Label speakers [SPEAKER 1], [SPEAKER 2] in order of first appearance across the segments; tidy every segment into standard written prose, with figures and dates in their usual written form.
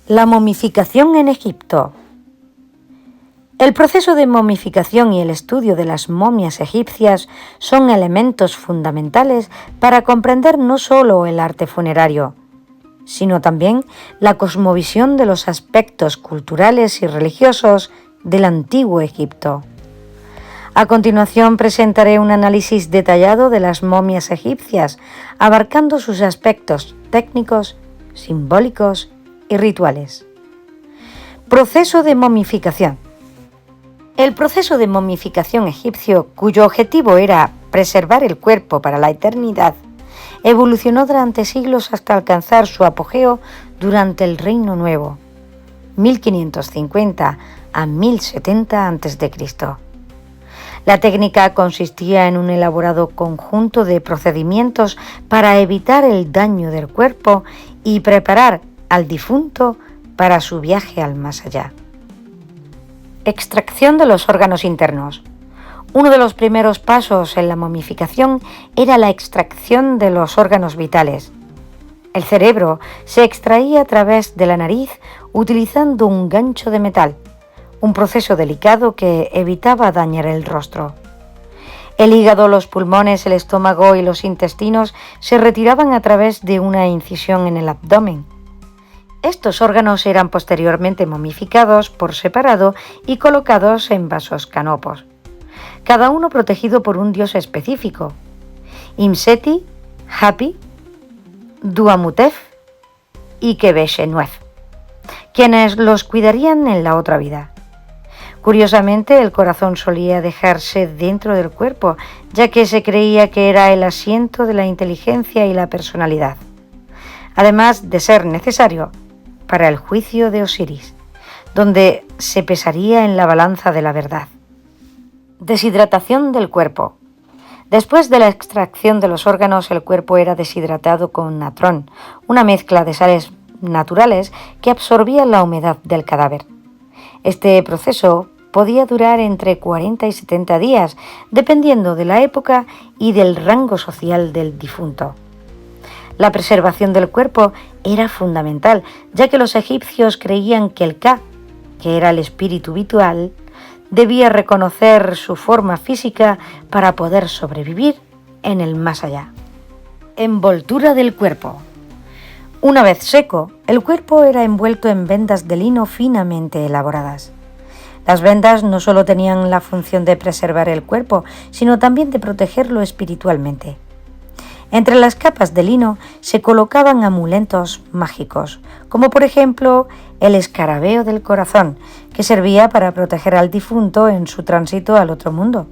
[SPEAKER 1] La momificación en Egipto. El proceso de momificación y el estudio de las momias egipcias son elementos fundamentales para comprender no solo el arte funerario, sino también la cosmovisión de los aspectos culturales y religiosos del antiguo Egipto. A continuación presentaré un análisis detallado de las momias egipcias, abarcando sus aspectos técnicos, simbólicos y rituales. Proceso de momificación. El proceso de momificación egipcio, cuyo objetivo era preservar el cuerpo para la eternidad, evolucionó durante siglos hasta alcanzar su apogeo durante el Reino Nuevo, 1550 a 1070 a.C. La técnica consistía en un elaborado conjunto de procedimientos para evitar el daño del cuerpo y preparar al difunto para su viaje al más allá. Extracción de los órganos internos. Uno de los primeros pasos en la momificación era la extracción de los órganos vitales. El cerebro se extraía a través de la nariz utilizando un gancho de metal, un proceso delicado que evitaba dañar el rostro. El hígado, los pulmones, el estómago y los intestinos se retiraban a través de una incisión en el abdomen. Estos órganos eran posteriormente momificados por separado y colocados en vasos canopos, cada uno protegido por un dios específico: Imseti, Hapi, Duamutef y Kebeshenuef, quienes los cuidarían en la otra vida. Curiosamente, el corazón solía dejarse dentro del cuerpo, ya que se creía que era el asiento de la inteligencia y la personalidad, además de ser necesario para el juicio de Osiris, donde se pesaría en la balanza de la verdad. Deshidratación del cuerpo. Después de la extracción de los órganos, el cuerpo era deshidratado con natrón, una mezcla de sales naturales que absorbía la humedad del cadáver. Este proceso podía durar entre 40 y 70 días, dependiendo de la época y del rango social del difunto. La preservación del cuerpo era fundamental, ya que los egipcios creían que el Ka, que era el espíritu vital, debía reconocer su forma física para poder sobrevivir en el más allá. Envoltura del cuerpo. Una vez seco, el cuerpo era envuelto en vendas de lino finamente elaboradas. Las vendas no solo tenían la función de preservar el cuerpo, sino también de protegerlo espiritualmente. Entre las capas de lino se colocaban amuletos mágicos, como por ejemplo el escarabeo del corazón, que servía para proteger al difunto en su tránsito al otro mundo.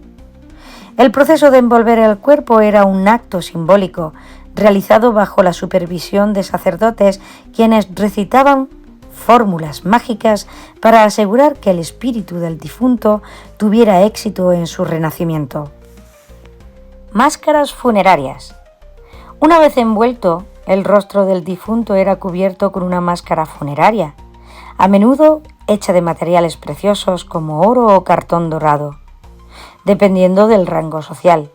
[SPEAKER 1] El proceso de envolver el cuerpo era un acto simbólico, realizado bajo la supervisión de sacerdotes, quienes recitaban fórmulas mágicas para asegurar que el espíritu del difunto tuviera éxito en su renacimiento. Máscaras funerarias. Una vez envuelto, el rostro del difunto era cubierto con una máscara funeraria, a menudo hecha de materiales preciosos como oro o cartón dorado, dependiendo del rango social.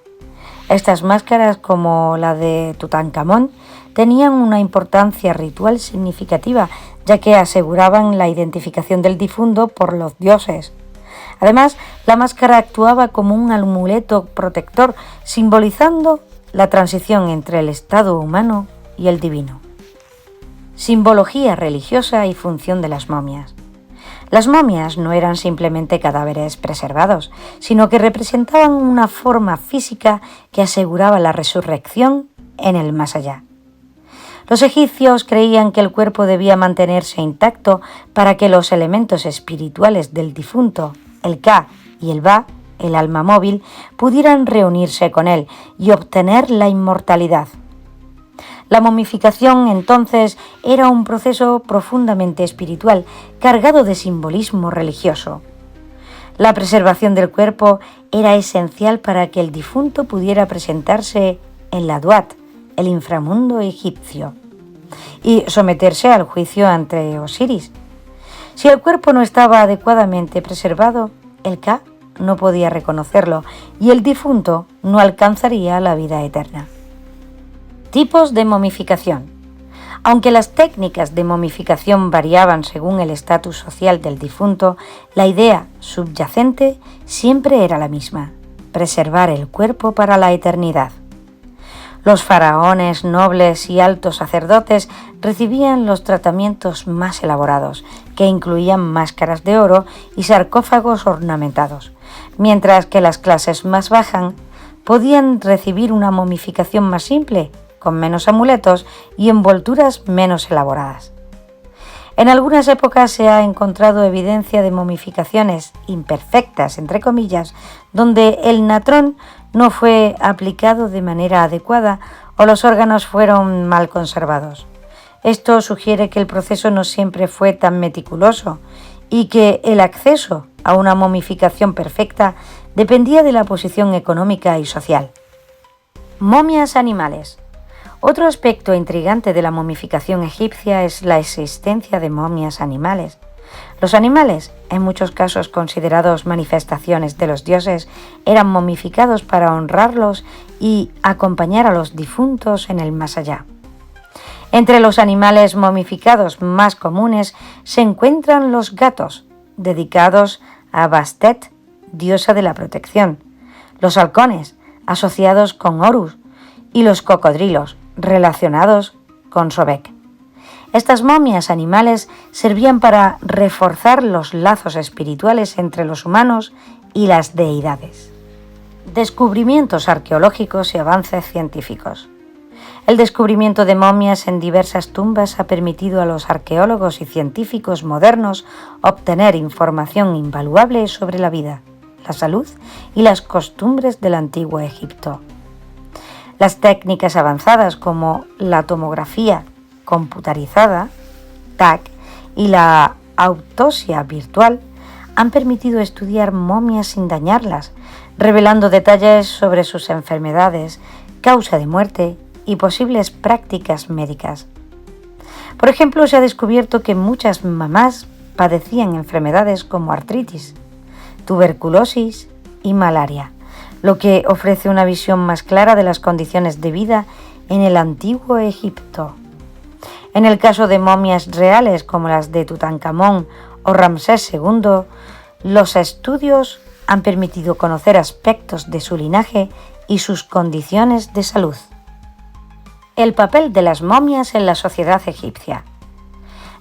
[SPEAKER 1] Estas máscaras, como la de Tutankamón, tenían una importancia ritual significativa, ya que aseguraban la identificación del difunto por los dioses. Además, la máscara actuaba como un amuleto protector, simbolizando la transición entre el estado humano y el divino. Simbología religiosa y función de las momias. Las momias no eran simplemente cadáveres preservados, sino que representaban una forma física que aseguraba la resurrección en el más allá. Los egipcios creían que el cuerpo debía mantenerse intacto para que los elementos espirituales del difunto, el Ka y el Ba, el alma móvil, pudieran reunirse con él y obtener la inmortalidad. La momificación, entonces, era un proceso profundamente espiritual, cargado de simbolismo religioso. La preservación del cuerpo era esencial para que el difunto pudiera presentarse en la Duat, el inframundo egipcio, y someterse al juicio ante Osiris. Si el cuerpo no estaba adecuadamente preservado, el Ka no podía reconocerlo y el difunto no alcanzaría la vida eterna. Tipos de momificación. Aunque las técnicas de momificación variaban según el estatus social del difunto, la idea subyacente siempre era la misma: preservar el cuerpo para la eternidad. Los faraones, nobles y altos sacerdotes recibían los tratamientos más elaborados, que incluían máscaras de oro y sarcófagos ornamentados, mientras que las clases más bajas podían recibir una momificación más simple, con menos amuletos y envolturas menos elaboradas. En algunas épocas se ha encontrado evidencia de momificaciones imperfectas, entre comillas, donde el natrón no fue aplicado de manera adecuada o los órganos fueron mal conservados. Esto sugiere que el proceso no siempre fue tan meticuloso y que el acceso a una momificación perfecta dependía de la posición económica y social. Momias animales. Otro aspecto intrigante de la momificación egipcia es la existencia de momias animales. Los animales, en muchos casos considerados manifestaciones de los dioses, eran momificados para honrarlos y acompañar a los difuntos en el más allá. Entre los animales momificados más comunes se encuentran los gatos, dedicados a Bastet, diosa de la protección, los halcones, asociados con Horus, y los cocodrilos, relacionados con Sobek. Estas momias animales servían para reforzar los lazos espirituales entre los humanos y las deidades. Descubrimientos arqueológicos y avances científicos. El descubrimiento de momias en diversas tumbas ha permitido a los arqueólogos y científicos modernos obtener información invaluable sobre la vida, la salud y las costumbres del antiguo Egipto. Las técnicas avanzadas como la tomografía computarizada, TAC, y la autopsia virtual han permitido estudiar momias sin dañarlas, revelando detalles sobre sus enfermedades, causa de muerte y posibles prácticas médicas. Por ejemplo, se ha descubierto que muchas mamás padecían enfermedades como artritis, tuberculosis y malaria, lo que ofrece una visión más clara de las condiciones de vida en el antiguo Egipto. En el caso de momias reales como las de Tutankamón o Ramsés II, los estudios han permitido conocer aspectos de su linaje y sus condiciones de salud. El papel de las momias en la sociedad egipcia.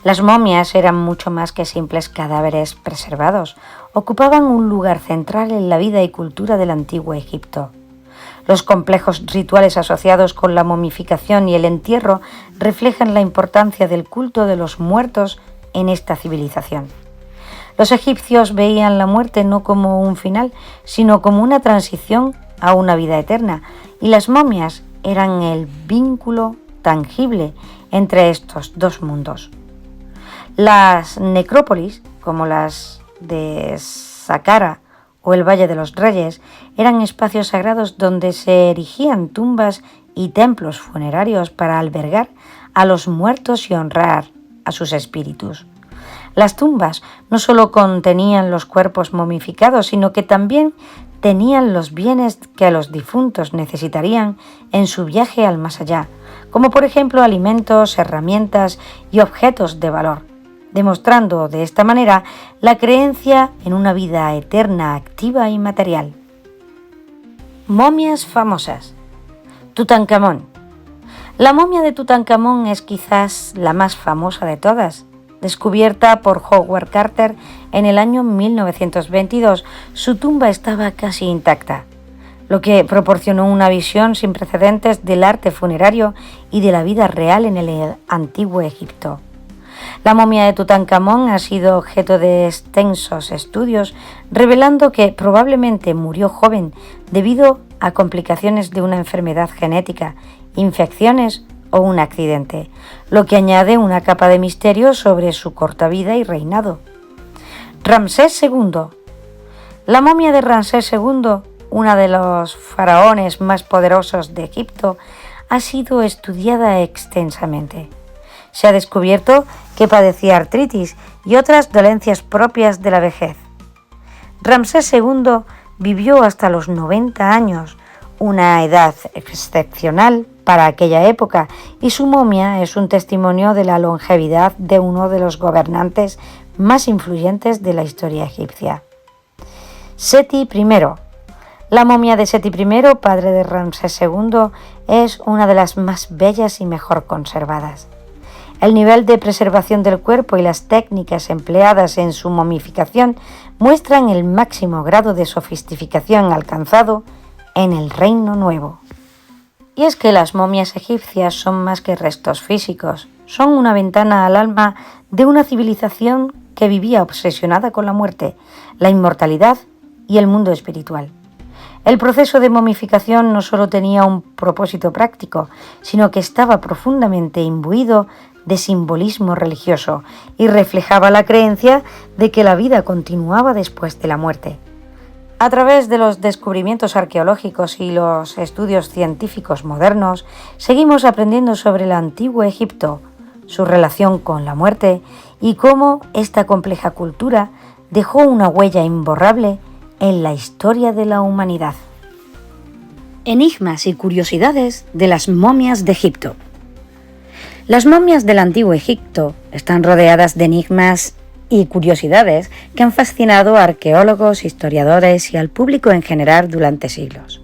[SPEAKER 1] Las momias eran mucho más que simples cadáveres preservados, ocupaban un lugar central en la vida y cultura del antiguo Egipto. Los complejos rituales asociados con la momificación y el entierro reflejan la importancia del culto de los muertos en esta civilización. Los egipcios veían la muerte no como un final, sino como una transición a una vida eterna, y las momias eran el vínculo tangible entre estos dos mundos. Las necrópolis, como las de Saqqara o el Valle de los Reyes, eran espacios sagrados donde se erigían tumbas y templos funerarios para albergar a los muertos y honrar a sus espíritus. Las tumbas no solo contenían los cuerpos momificados, sino que también tenían los bienes que los difuntos necesitarían en su viaje al más allá, como por ejemplo alimentos, herramientas y objetos de valor, demostrando de esta manera la creencia en una vida eterna, activa y material. Momias famosas. Tutankamón. La momia de Tutankamón es quizás la más famosa de todas. Descubierta por Howard Carter en el año 1922, su tumba estaba casi intacta, lo que proporcionó una visión sin precedentes del arte funerario y de la vida real en el antiguo Egipto. La momia de Tutankamón ha sido objeto de extensos estudios, revelando que probablemente murió joven debido a complicaciones de una enfermedad genética, infecciones o un accidente, lo que añade una capa de misterio sobre su corta vida y reinado. Ramsés II. La momia de Ramsés II, uno de los faraones más poderosos de Egipto, ha sido estudiada extensamente. Se ha descubierto que padecía artritis y otras dolencias propias de la vejez. Ramsés II vivió hasta los 90 años, una edad excepcional para aquella época, y su momia es un testimonio de la longevidad de uno de los gobernantes más influyentes de la historia egipcia. Seti I. La momia de Seti I, padre de Ramsés II, es una de las más bellas y mejor conservadas. El nivel de preservación del cuerpo y las técnicas empleadas en su momificación muestran el máximo grado de sofisticación alcanzado en el Reino Nuevo. Y es que las momias egipcias son más que restos físicos, son una ventana al alma de una civilización que vivía obsesionada con la muerte, la inmortalidad y el mundo espiritual. El proceso de momificación no solo tenía un propósito práctico, sino que estaba profundamente imbuido de simbolismo religioso y reflejaba la creencia de que la vida continuaba después de la muerte. A través de los descubrimientos arqueológicos y los estudios científicos modernos, seguimos aprendiendo sobre el antiguo Egipto, su relación con la muerte y cómo esta compleja cultura dejó una huella imborrable en la historia de la humanidad. Enigmas y curiosidades de las momias de Egipto. Las momias del antiguo Egipto están rodeadas de enigmas y curiosidades que han fascinado a arqueólogos, historiadores y al público en general durante siglos.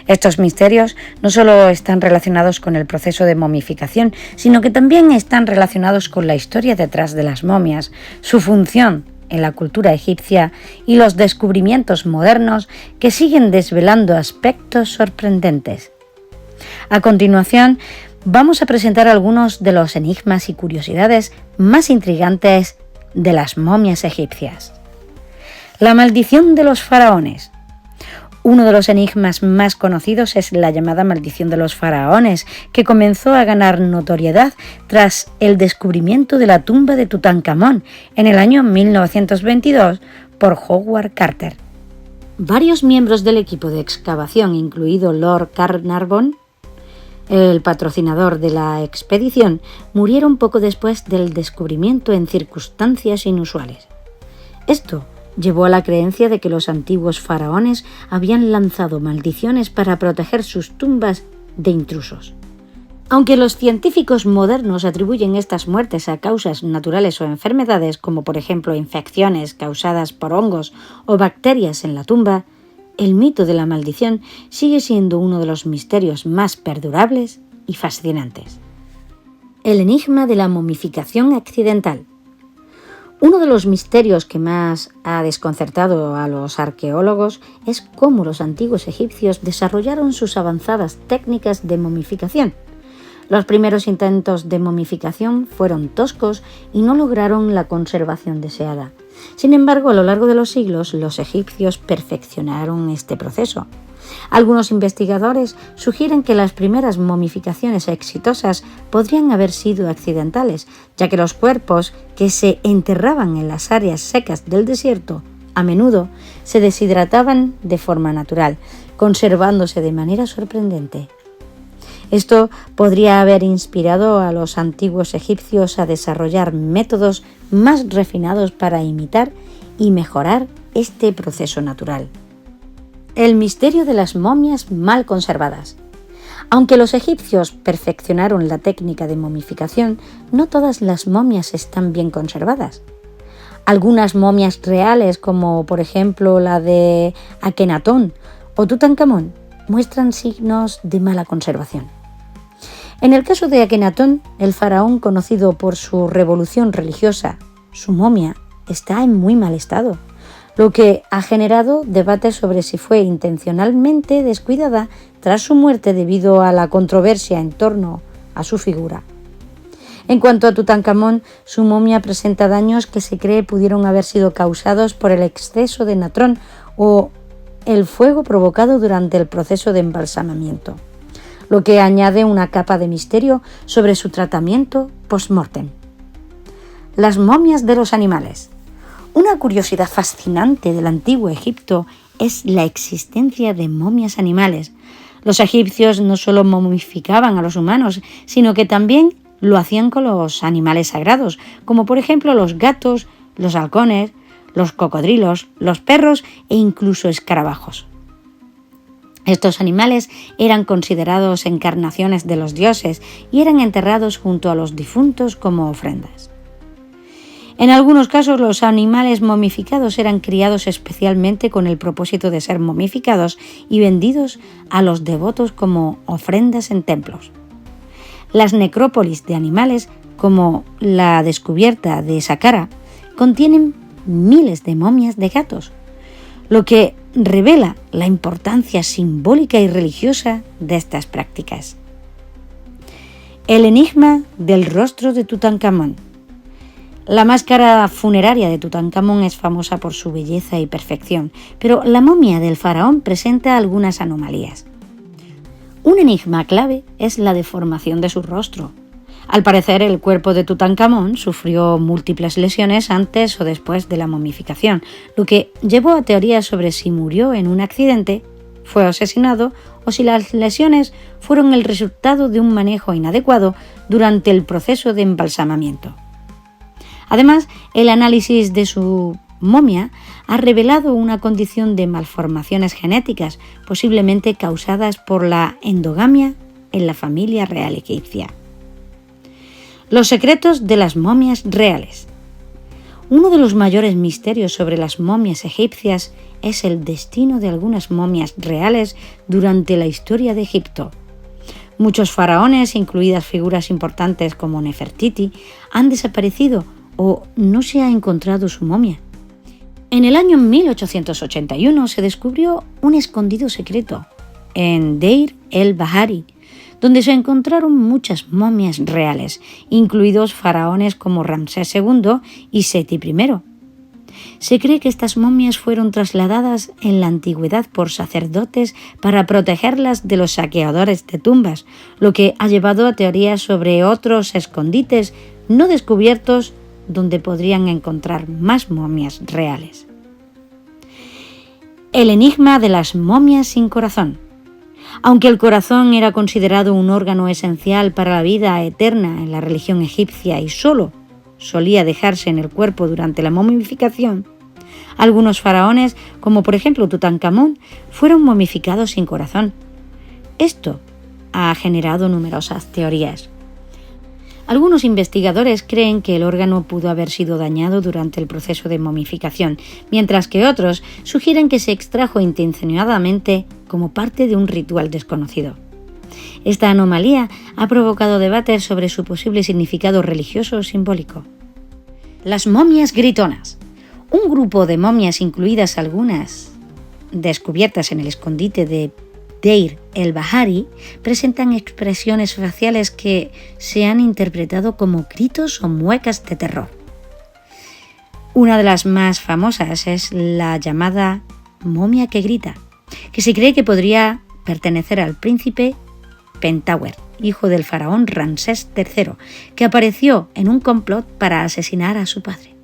[SPEAKER 1] Estos misterios no solo están relacionados con el proceso de momificación, sino que también están relacionados con la historia detrás de las momias, su función en la cultura egipcia y los descubrimientos modernos que siguen desvelando aspectos sorprendentes. A continuación, vamos a presentar algunos de los enigmas y curiosidades más intrigantes de las momias egipcias. La maldición de los faraones. Uno de los enigmas más conocidos es la llamada maldición de los faraones, que comenzó a ganar notoriedad tras el descubrimiento de la tumba de Tutankamón en el año 1922 por Howard Carter. Varios miembros del equipo de excavación, incluido Lord Carnarvon, el patrocinador de la expedición, murieron poco después del descubrimiento en circunstancias inusuales. Esto llevó a la creencia de que los antiguos faraones habían lanzado maldiciones para proteger sus tumbas de intrusos. Aunque los científicos modernos atribuyen estas muertes a causas naturales o enfermedades, como por ejemplo infecciones causadas por hongos o bacterias en la tumba, el mito de la maldición sigue siendo uno de los misterios más perdurables y fascinantes. El enigma de la momificación accidental. Uno de los misterios que más ha desconcertado a los arqueólogos es cómo los antiguos egipcios desarrollaron sus avanzadas técnicas de momificación. Los primeros intentos de momificación fueron toscos y no lograron la conservación deseada. Sin embargo, a lo largo de los siglos, los egipcios perfeccionaron este proceso. Algunos investigadores sugieren que las primeras momificaciones exitosas podrían haber sido accidentales, ya que los cuerpos que se enterraban en las áreas secas del desierto a menudo se deshidrataban de forma natural, conservándose de manera sorprendente. Esto podría haber inspirado a los antiguos egipcios a desarrollar métodos más refinados para imitar y mejorar este proceso natural. El misterio de las momias mal conservadas. Aunque los egipcios perfeccionaron la técnica de momificación, no todas las momias están bien conservadas. Algunas momias reales, como por ejemplo la de Akenatón o Tutankamón, muestran signos de mala conservación. En el caso de Akenatón, el faraón conocido por su revolución religiosa, su momia está en muy mal estado, lo que ha generado debates sobre si fue intencionalmente descuidada tras su muerte debido a la controversia en torno a su figura. En cuanto a Tutankamón, su momia presenta daños que se cree pudieron haber sido causados por el exceso de natrón o el fuego provocado durante el proceso de embalsamamiento, lo que añade una capa de misterio sobre su tratamiento post-mortem. Las momias de los animales. Una curiosidad fascinante del antiguo Egipto es la existencia de momias animales. Los egipcios no solo momificaban a los humanos, sino que también lo hacían con los animales sagrados, como por ejemplo los gatos, los halcones, los cocodrilos, los perros e incluso escarabajos. Estos animales eran considerados encarnaciones de los dioses y eran enterrados junto a los difuntos como ofrendas. En algunos casos, los animales momificados eran criados especialmente con el propósito de ser momificados y vendidos a los devotos como ofrendas en templos. Las necrópolis de animales, como la descubierta de Saqqara, contienen miles de momias de gatos, lo que revela la importancia simbólica y religiosa de estas prácticas. El enigma del rostro de Tutankamón. La máscara funeraria de Tutankamón es famosa por su belleza y perfección, pero la momia del faraón presenta algunas anomalías. Un enigma clave es la deformación de su rostro. Al parecer, el cuerpo de Tutankamón sufrió múltiples lesiones antes o después de la momificación, lo que llevó a teorías sobre si murió en un accidente, fue asesinado o si las lesiones fueron el resultado de un manejo inadecuado durante el proceso de embalsamamiento. Además, el análisis de su momia ha revelado una condición de malformaciones genéticas, posiblemente causadas por la endogamia en la familia real egipcia. Los secretos de las momias reales. Uno de los mayores misterios sobre las momias egipcias es el destino de algunas momias reales durante la historia de Egipto. Muchos faraones, incluidas figuras importantes como Nefertiti, han desaparecido o no se ha encontrado su momia. En el año 1881 se descubrió un escondido secreto en Deir el-Bahari, donde se encontraron muchas momias reales, incluidos faraones como Ramsés II y Seti I. Se cree que estas momias fueron trasladadas en la antigüedad por sacerdotes para protegerlas de los saqueadores de tumbas, lo que ha llevado a teorías sobre otros escondites no descubiertos donde podrían encontrar más momias reales. El enigma de las momias sin corazón. Aunque el corazón era considerado un órgano esencial para la vida eterna en la religión egipcia y solo solía dejarse en el cuerpo durante la momificación, algunos faraones, como por ejemplo Tutankamón, fueron momificados sin corazón. Esto ha generado numerosas teorías. Algunos investigadores creen que el órgano pudo haber sido dañado durante el proceso de momificación, mientras que otros sugieren que se extrajo intencionadamente como parte de un ritual desconocido. Esta anomalía ha provocado debates sobre su posible significado religioso o simbólico. Las momias gritonas. Un grupo de momias, incluidas algunas descubiertas en el escondite de Deir el-Bahari, presentan expresiones faciales que se han interpretado como gritos o muecas de terror. Una de las más famosas es la llamada momia que grita, que se cree que podría pertenecer al príncipe Pentauer, hijo del faraón Ramsés III, que apareció en un complot para asesinar a su padre.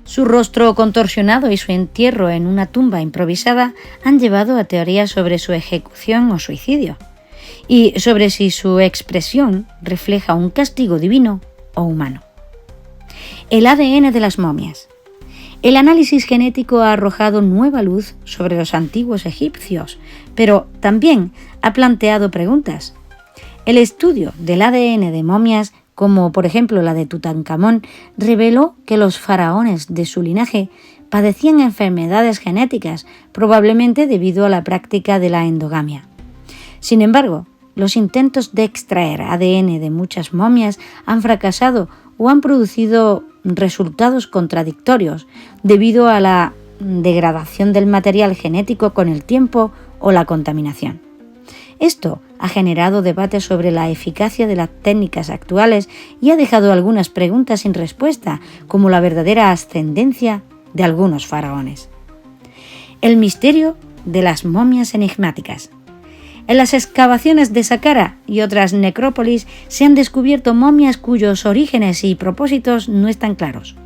[SPEAKER 1] Su rostro contorsionado y su entierro en una tumba improvisada han llevado a teorías sobre su ejecución o suicidio, y sobre si su expresión refleja un castigo divino o humano. El ADN de las momias. El análisis genético ha arrojado nueva luz sobre los antiguos egipcios, pero también ha planteado preguntas. El estudio del ADN de momias, como por ejemplo la de Tutankamón, reveló que los faraones de su linaje padecían enfermedades genéticas, probablemente debido a la práctica de la endogamia. Sin embargo, los intentos de extraer ADN de muchas momias han fracasado o han producido resultados contradictorios debido a la degradación del material genético con el tiempo o la contaminación. Esto ha generado debates sobre la eficacia de las técnicas actuales y ha dejado algunas preguntas sin respuesta, como la verdadera ascendencia de algunos faraones. El misterio de las momias enigmáticas. En las excavaciones de Saqqara y otras necrópolis se han descubierto momias cuyos orígenes y propósitos no están claros.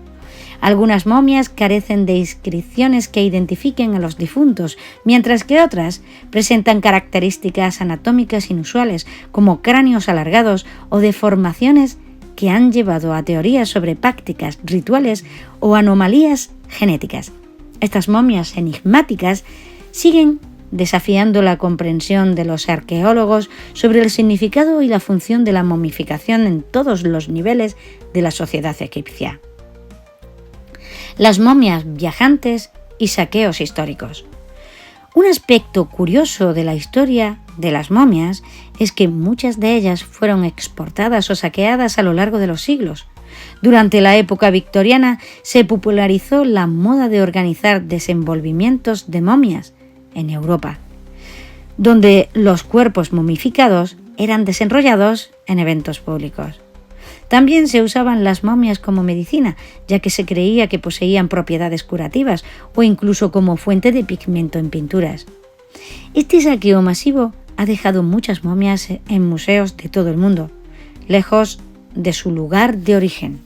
[SPEAKER 1] Algunas momias carecen de inscripciones que identifiquen a los difuntos, mientras que otras presentan características anatómicas inusuales, como cráneos alargados o deformaciones que han llevado a teorías sobre prácticas rituales o anomalías genéticas. Estas momias enigmáticas siguen desafiando la comprensión de los arqueólogos sobre el significado y la función de la momificación en todos los niveles de la sociedad egipcia. Las momias viajantes y saqueos históricos. Un aspecto curioso de la historia de las momias es que muchas de ellas fueron exportadas o saqueadas a lo largo de los siglos. Durante la época victoriana se popularizó la moda de organizar desenvolvimientos de momias en Europa, donde los cuerpos momificados eran desenrollados en eventos públicos. También se usaban las momias como medicina, ya que se creía que poseían propiedades curativas o incluso como fuente de pigmento en pinturas. Este saqueo masivo ha dejado muchas momias en museos de todo el mundo, lejos de su lugar de origen.